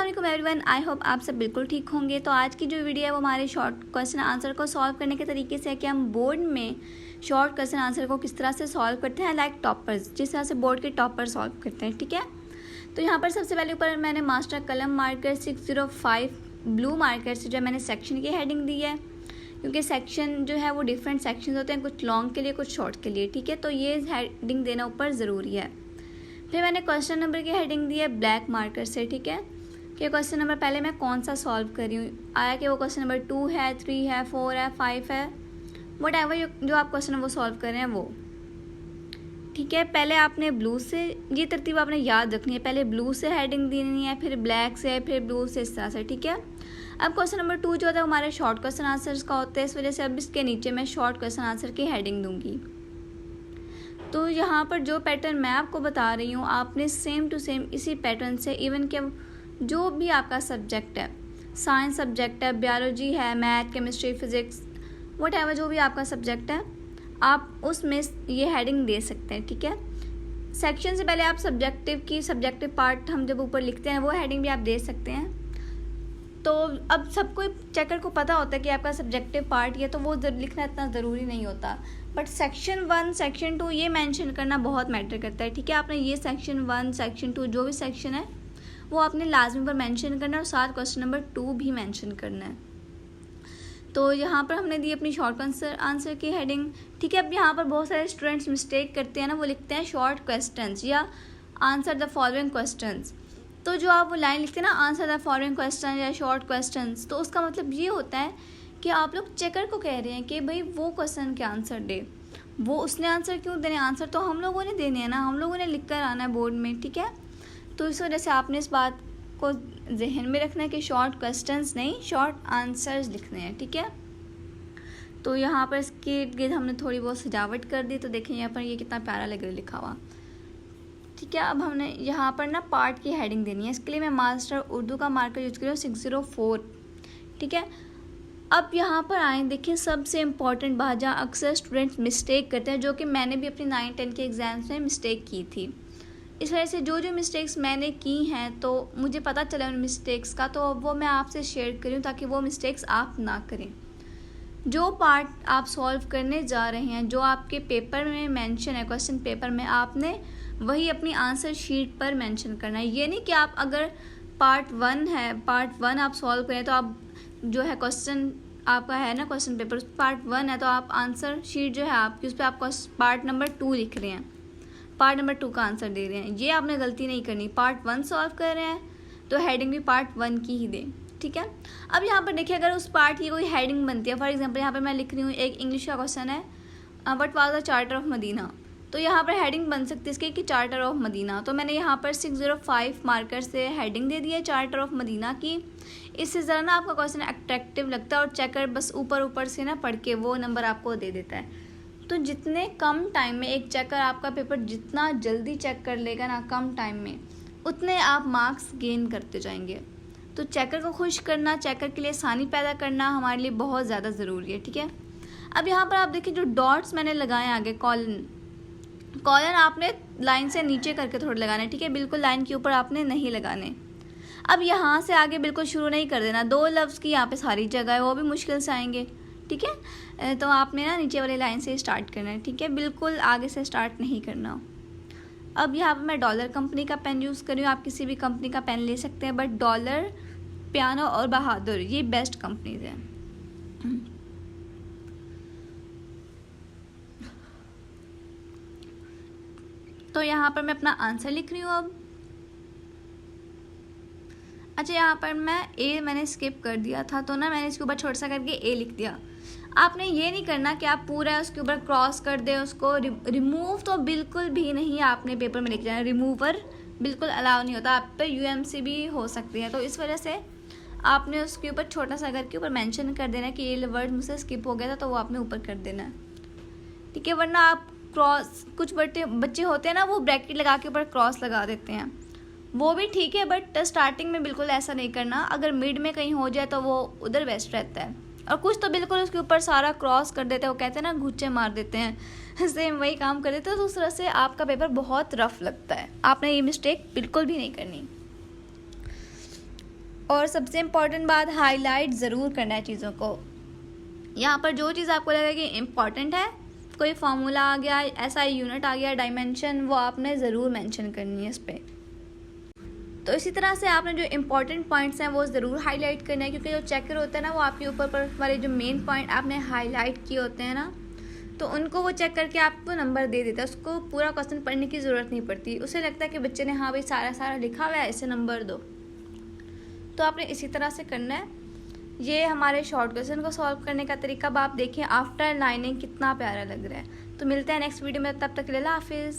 अस्सलाम everyone, I hope आप सब बिल्कुल ठीक होंगे। तो आज की जो वीडियो है वो हमारे शॉर्ट क्वेश्चन आंसर को सॉल्व करने के तरीके से है कि हम बोर्ड में शॉर्ट क्वेश्चन आंसर को किस तरह से सॉल्व करते हैं, लाइक टॉपर्स, जिस तरह से बोर्ड के टॉपर सॉल्व करते हैं। ठीक है, तो यहाँ पर सबसे पहले ऊपर मैंने मास्टर कलम मार्कर 605 ब्लू मार्कर से जो मैंने सेक्शन की हेडिंग दी है, क्योंकि सेक्शन जो है वो डिफरेंट सेक्शन होते हैं, कुछ लॉन्ग के लिए कुछ शॉर्ट के लिए। ठीक है, तो ये हेडिंग देना ऊपर ज़रूरी है। फिर मैंने क्वेश्चन नंबर की हेडिंग दी है ब्लैक मार्कर से। ठीक है, कि क्वेश्चन नंबर पहले मैं कौन सा सॉल्व कर रही हूँ, आया कि वो क्वेश्चन नंबर 2 है, 3 है, 4 है, 5 है, वट एवर जो आप क्वेश्चन है वो सॉल्व कर रहे हैं वो। ठीक है, पहले आपने ब्लू से, ये तरतीब आपने याद रखनी है, पहले ब्लू से हेडिंग देनी है, फिर ब्लैक से, फिर ब्लू से, इस तरह से। ठीक है, अब क्वेश्चन नंबर 2 जो होता है हमारे शॉर्ट क्वेश्चन आंसर्स का होता है, इस वजह से अब इसके नीचे मैं शॉर्ट क्वेश्चन आंसर की हेडिंग दूंगी। तो यहाँ पर जो पैटर्न मैं आपको बता रही हूँ, आपने सेम टू सेम इसी पैटर्न से, इवन के जो भी आपका सब्जेक्ट है, साइंस सब्जेक्ट है, बायोलॉजी है, math, chemistry, physics, what ever जो भी आपका सब्जेक्ट है, आप उसमें ये हेडिंग दे सकते हैं। ठीक है, सेक्शन से पहले आप सब्जेक्टिव पार्ट हम जब ऊपर लिखते हैं वो हेडिंग भी आप दे सकते हैं। तो अब सबको चेकर को पता होता है कि आपका सब्जेक्टिव पार्ट ये, तो वो लिखना इतना ज़रूरी नहीं होता, बट सेक्शन 1 सेक्शन 2 ये मेंशन करना बहुत मैटर करता है। ठीक है, आपने ये सेक्शन 1 सेक्शन 2 जो भी सेक्शन है वो आपने लाजमी पर मेंशन करना है, और साथ क्वेश्चन नंबर 2 भी मेंशन करना है। तो यहाँ पर हमने दी अपनी शॉर्ट आंसर की हेडिंग। ठीक है, अब यहाँ पर बहुत सारे स्टूडेंट्स मिस्टेक करते हैं ना, वो लिखते हैं शॉर्ट क्वेश्चंस या आंसर द फॉलोइंग क्वेश्चंस। तो जो आप वो लाइन लिखते हैं ना, आंसर द फॉलोइंग क्वेश्चन या शॉर्ट क्वेश्चंस, तो उसका मतलब ये होता है कि आप लोग चेकर को कह रहे हैं कि भाई वो क्वेश्चन के आंसर दे, वो उसने आंसर क्यों देने, आंसर तो हम लोगों ने देने हैं ना, हम लोगों ने लिख कर आना है बोर्ड में। ठीक है, तो इस वजह से आपने इस बात को जहन में रखना है कि शॉर्ट क्वेश्चंस नहीं, शॉर्ट आंसर्स लिखने हैं। ठीक है, तो यहाँ पर इसके इर्द गिर्द हमने थोड़ी बहुत सजावट कर दी, तो देखें यहाँ पर ये कितना प्यारा लग रहा है लिखा हुआ। ठीक है, अब हमने यहाँ पर ना पार्ट की हेडिंग देनी है, इसके लिए मैं मास्टर उर्दू का मार्कर यूज़ कर रही हूँ 604। ठीक है, अब यहाँ पर आए, देखिए सबसे इम्पॉर्टेंट बात जहाँ अक्सर स्टूडेंट्स मिस्टेक करते हैं, जो कि मैंने भी अपनी 9-10 के एग्ज़ाम्स में मिस्टेक की थी। इस वजह से जो मिस्टेक्स मैंने की हैं तो मुझे पता चला उन मिस्टेक्स का, तो वो मैं आपसे शेयर करूँ ताकि वो मिस्टेक्स आप ना करें। जो पार्ट आप सॉल्व करने जा रहे हैं, जो आपके पेपर में मेंशन है, क्वेश्चन पेपर में, आपने वही अपनी आंसर शीट पर मेंशन करना है। ये नहीं कि आप अगर पार्ट 1 आप सॉल्व करें, तो आप जो है क्वेश्चन आपका है ना क्वेश्चन पेपर पार्ट 1 है, तो आप आंसर शीट जो है आपकी, उस पर आप पार्ट नंबर 2 लिख रहे हैं, पार्ट नंबर 2 का आंसर दे रहे हैं। ये आपने गलती नहीं करनी। पार्ट 1 सॉल्व कर रहे हैं तो हेडिंग भी पार्ट 1 की ही दें। ठीक है, अब यहाँ पर देखिए अगर उस पार्ट की कोई हेडिंग बनती है, फॉर एग्जांपल यहाँ पर मैं लिख रही हूँ, एक इंग्लिश का क्वेश्चन है, what was the charter of Medina, तो यहाँ पर हेडिंग बन सकती है इसकी कि चार्टर ऑफ मदीना। तो मैंने यहाँ पर 605 मार्कर से हेडिंग दे दी है चार्टर ऑफ मदीना की। इससे ज़रा ना आपका क्वेश्चन अट्रैक्टिव लगता है, और चेकर बस ऊपर से ना पढ़ के वो नंबर आपको दे देता है। तो जितने कम टाइम में एक चेकर आपका पेपर जितना जल्दी चेक कर लेगा ना कम टाइम में, उतने आप मार्क्स गेन करते जाएंगे। तो चेकर को खुश करना, चेकर के लिए आसानी पैदा करना हमारे लिए बहुत ज़्यादा ज़रूरी है। ठीक है, अब यहाँ पर आप देखिए जो डॉट्स मैंने लगाए आगे, कॉलन आपने लाइन से नीचे करके थोड़े लगाने। ठीक है, बिल्कुल लाइन के ऊपर आपने नहीं लगाने। अब यहाँ से आगे बिल्कुल शुरू नहीं कर देना, 2 लफ्ज़ की यहाँ पे सारी जगह है, वो भी मुश्किल से आएंगे। ठीक है, तो आपने ना नीचे वाली लाइन से स्टार्ट करना है। ठीक है, बिल्कुल आगे से स्टार्ट नहीं करना। अब यहाँ पर मैं डॉलर कंपनी का पेन यूज़ कर रही हूँ, आप किसी भी कंपनी का पेन ले सकते हैं, बट डॉलर, पियानो और बहादुर ये बेस्ट कंपनीज हैं। तो यहाँ पर मैं अपना आंसर लिख रही हूँ अब। अच्छा, यहाँ पर मैंने स्किप कर दिया था, तो ना मैंने इसके ऊपर छोटा सा करके ए लिख दिया। आपने ये नहीं करना कि आप पूरा उसके ऊपर क्रॉस कर दें, उसको रिमूव तो बिल्कुल भी नहीं आपने पेपर में लिख जाना, रिमूवर बिल्कुल अलाउ नहीं होता, आप पे UMC भी हो सकती है। तो इस वजह से आपने उसके ऊपर छोटा सा करके ऊपर मेंशन कर देना कि ये वर्ड मुझसे स्किप हो गया था, तो वो आपने ऊपर कर देना है। ठीक है, वरना आप क्रॉस, कुछ बच्चे होते हैं ना वो ब्रैकेट लगा के ऊपर क्रॉस लगा देते हैं, वो भी ठीक है, बट स्टार्टिंग में बिल्कुल ऐसा नहीं करना। अगर मिड में कहीं हो जाए तो वो उधर बेस्ट रहता है। और कुछ तो बिल्कुल उसके ऊपर सारा क्रॉस कर देते हैं, वो कहते हैं ना घुच्चे मार देते हैं, सेम वही काम कर देते हैं, तो उस तरह से आपका पेपर बहुत रफ लगता है। आपने ये मिस्टेक बिल्कुल भी नहीं करनी। और सबसे इम्पॉर्टेंट बात, हाईलाइट ज़रूर करना है चीज़ों को। यहाँ पर जो चीज़ आपको लगे कि इम्पॉर्टेंट है, कोई फार्मूला आ गया, ऐसा यूनिट आ गया, डायमेंशन, वो आपने ज़रूर मेंशन करनी है इस पर। तो इसी तरह से आपने जो इम्पॉर्टेंट पॉइंट्स हैं वो ज़रूर हाईलाइट करना है, क्योंकि जो चेकर होता है ना वो आपके ऊपर पर वाले जो मेन पॉइंट आपने हाईलाइट किए होते हैं ना, तो उनको वो चेक करके आपको नंबर दे देता है। उसको पूरा क्वेश्चन पढ़ने की ज़रूरत नहीं पड़ती, उसे लगता है कि बच्चे ने हाँ भाई सारा लिखा हुआ है, इसे नंबर दो। तो आपने इसी तरह से करना है। ये हमारे शॉर्ट क्वेश्चन को सॉल्व करने का तरीका अब आप देखें आफ्टर लाइनिंग कितना प्यारा लग रहा है। तो मिलते हैं नेक्स्ट वीडियो में, तब तक के लिए अल्लाह हाफिज़।